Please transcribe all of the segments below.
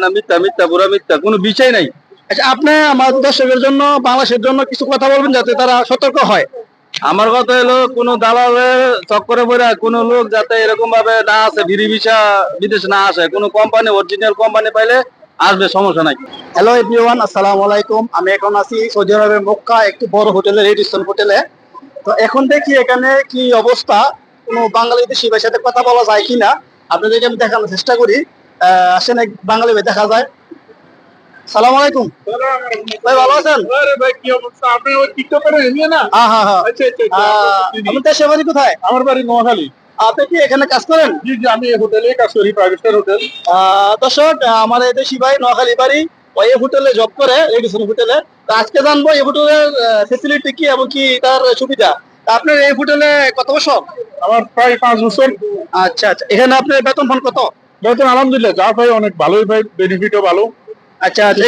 না, মিথ্যা মিথ্যা পুরা মিথ্যা, কোনো বিষয় নাই। আচ্ছা, আপনি আমাদের দর্শকের জন্য, বাংলাদেশের জন্য কিছু কথা বলবেন যাতে তারা সতর্ক হয়। আমার কথা হলো কোন দালালের চক্করে পড়ে কোন লোক যাতে এরকম ভাবে না আসে, ভিড়ি ভিসা বিদেশ না আসে, কোন কোম্পানি অরিজিনাল কোম্পানি পাইলে আসবে, সমস্যা নাই। হ্যালো এভরিওয়ান, আসসালামু আলাইকুম। আমি এখন আছি সৌদি আরবের মক্কা একটি বড় হোটেলে, রেডিসন হোটেলে। তো এখন দেখি এখানে কি অবস্থা, কোনো বাঙালি দেশি ভাইয়ের সাথে কথা বলা যায় কিনা আপনাদেরকে আমি দেখানোর চেষ্টা করি। আসেন, এক বাঙালি ভাই দেখা যায়। সালাম আলাইকুম ভাই, ভালো আছেন? আরে ভাই, কি অবস্থা? আপনি ওই টিকটকারে নিয়ে না? হ্যাঁ হ্যাঁ হ্যাঁ। আচ্ছা আচ্ছা আচ্ছা, চিনি। আপনার দেশের বাড়ি কোথায়? আমার বাড়ি নোয়াখালী। আপনি কি এখানে কাজ করেন? জি জি, আমি এই হোটেলে কাজ করি, প্রাইভেট স্টার হোটেল। দর্শক, আমার এই দেশি ভাই নোয়াখালী বাড়ি, ওই হোটেলে জব করে, রেডিসন হোটেলে। তো আজকে জানবো এই হোটেলের ফেসিলিটি কি এবং কি তার সুবিধা। তা আপনার এই হোটেলে কত বছর? আমার প্রায় 5 বছর। আচ্ছা আচ্ছা, এখানে আপনার বেতন ফোন কত? বেতন আলহামদুলিল্লাহ যা ভাই, অনেক ভালোই ভাই, বেনিফিটও ভালো। আচ্ছা আচ্ছা,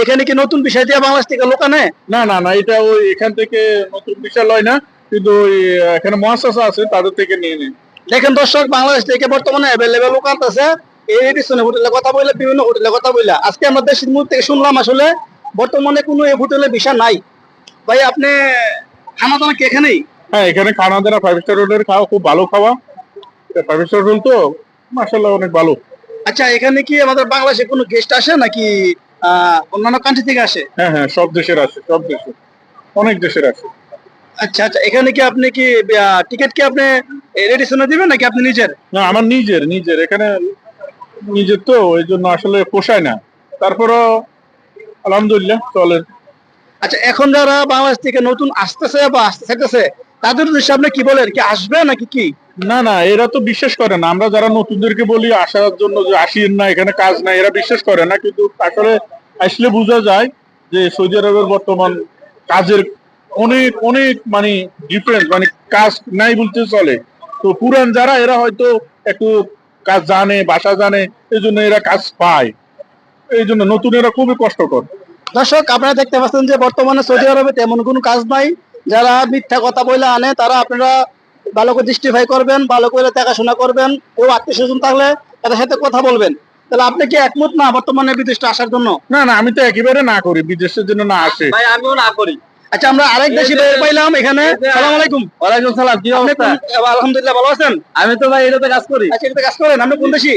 এখানে কি নতুন বিষয় দিয়ে বাংলাদেশ থেকে লোক আনে? না না না, এটা ওই এখান থেকে নতুন বিশাল হয় না, কিন্তু ওই এখানে মুআসাসা আছে, তাদের থেকে নিয়ে নিই। দেখেন দর্শক, বাংলাদেশ থেকে বর্তমানে অ্যাভেলেবেল লোক আনতেছে এই রেডিসন হোটেলে কথা বলে, বিভিন্ন হোটেলে কথা বলে। আজকে আমরা দেশের মুখ থেকে শুনলাম আসলে বর্তমানে কোনো এই হোটেলে ভিসা নাই। ভাই, আপনি খানা দানা কি এখানেই? হ্যাঁ, এখানে খানা দানা ফাইভ স্টার হোটেলের খাওয়া খুব ভালো খাওয়া। ফাইভ স্টার হোটেল তো মাশাআল্লাহ অনেক ভালো। আচ্ছা, এখানে কি আমাদের বাংলাদেশে কোনো গেস্ট আসে নাকি অন্যান্য কান্ট্রি থেকে আসে? হ্যাঁ হ্যাঁ, সব দেশের আছে, সব দেশের, অনেক দেশের আছে। আচ্ছা আচ্ছা, এখানে কি আপনি কি টিকিট কি আপনি রেডিসনে দিবেন নাকি আপনি নিজের? না, আমার নিজের নিজের এখানে নিজের, তো এই জন্য আসলে পোষায় না, তারপরও আলহামদুলিল্লাহ চলে। আচ্ছা, এখন যারা বাংলাদেশ থেকে নতুন আসতেছে বা আসতে চাইতেছে, তাদের উদ্দেশ্যে আপনি কি বলেন, কি আসবে নাকি কি? না না, এরা তো বিশ্বাস করে না। আমরা যারা নতুনদেরকে বলি আসার জন্য যে আসিয়েন না, এখানে কাজ নাই, এরা বিশ্বাস করে না। কিন্তু আসলে আসলে বোঝা যায় যে সৌদি আরবের বর্তমান কাজের অনেক অনেক মানে ডিফারেন্স, মানে কাজ নাই বলতে চলে। তো পুরান যারা, এরা হয়তো একটু কাজ জানে, ভাষা জানে, এই জন্য এরা কাজ পায়। এই জন্য নতুনেরা খুবই কষ্টকর। দর্শক, আপনারা দেখতে পাচ্ছেন যে বর্তমানে সৌদি আরবে তেমন কোনো কাজ নাই। যারা মিথ্যা কথা বলে আনে, তারা আপনারা ভালো করে জাস্টিফাই করবেন, ভালো করে দেখাশোনা করবেন। কেউ আত্মীয় স্বজন থাকলে তাদের সাথে কথা বলবেন। তাহলে আপনি কি একমত না বর্তমানে বিদেশে আসার জন্য? না না, আমি তো একেবারে না করি, বিদেশের জন্য না আসে। ভাই আমিও না করি। আচ্ছা, আমরা আরেক দেশি ভাই পাইলাম এখানে। সালাম আলাইকুম। ওয়ালাইকুম সালাম, কি আপনি অবস্থা? আলহামদুলিল্লাহ, ভালো আছেন? আমি তো ভাই এটাতে কাজ করি। আচ্ছা, এটাতে কাজ করেন? আপনি কোন দেশি?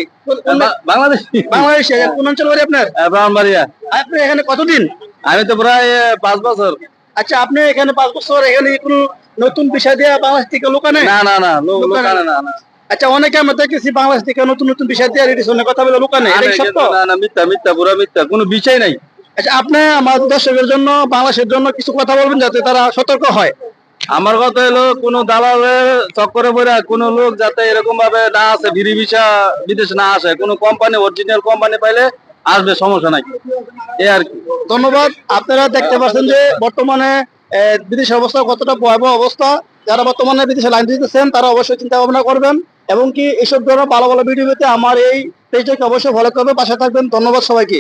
বাংলাদেশি। বাংলাদেশি। কোন অঞ্চল বাড়ি আপনার? ব্রাহ্মণবাড়িয়া। আপনি এখানে কতদিন? আমি তো প্রায় 5 বছর। আচ্ছা, আপনি এখানে 5 বছর, এখানে কোনো নতুন বিষয় দিয়ে বাংলাদেশ থেকে লোক আনে? না না না, লোক আনে না না। আচ্ছা, অনেকে আমরা দেখেছি বাংলাদেশ থেকে নতুন নতুন বিষয় দিয়ে রেডিসনে কথা বলে লোক আনে, এটা কি সত্য? না না, মিথ্যা মিথ্যা পুরা মিথ্যা, কোনো বিষয় নাই। আচ্ছা, আপনি আমাদের দর্শকের জন্য, বাংলাদেশের জন্য কিছু কথা বলবেন যাতে তারা সতর্ক হয়। আমার কথা হলো কোন দালালের চক্করে পড়ে কোন লোক যাতে এরকম ভাবে না আসে, ভিড়ি ভিসা বিদেশ না আসে, কোন কোম্পানি অরিজিনাল কোম্পানি পাইলে আসবে, সমস্যা নাই, এই আর কি। ধন্যবাদ। আপনারা দেখতে পাচ্ছেন যে বর্তমানে বিদেশের অবস্থা কতটা ভয়াবহ অবস্থা। যারা বর্তমানে বিদেশে লাইন দিতেছেন, তারা অবশ্যই চিন্তা ভাবনা করবেন এবং কি এইসব ধরনের ভালো ভালো ভিডিও পেতে আমার এই পেজটাকে অবশ্যই ফলো করবেন, পাশে থাকবেন। ধন্যবাদ সবাইকে।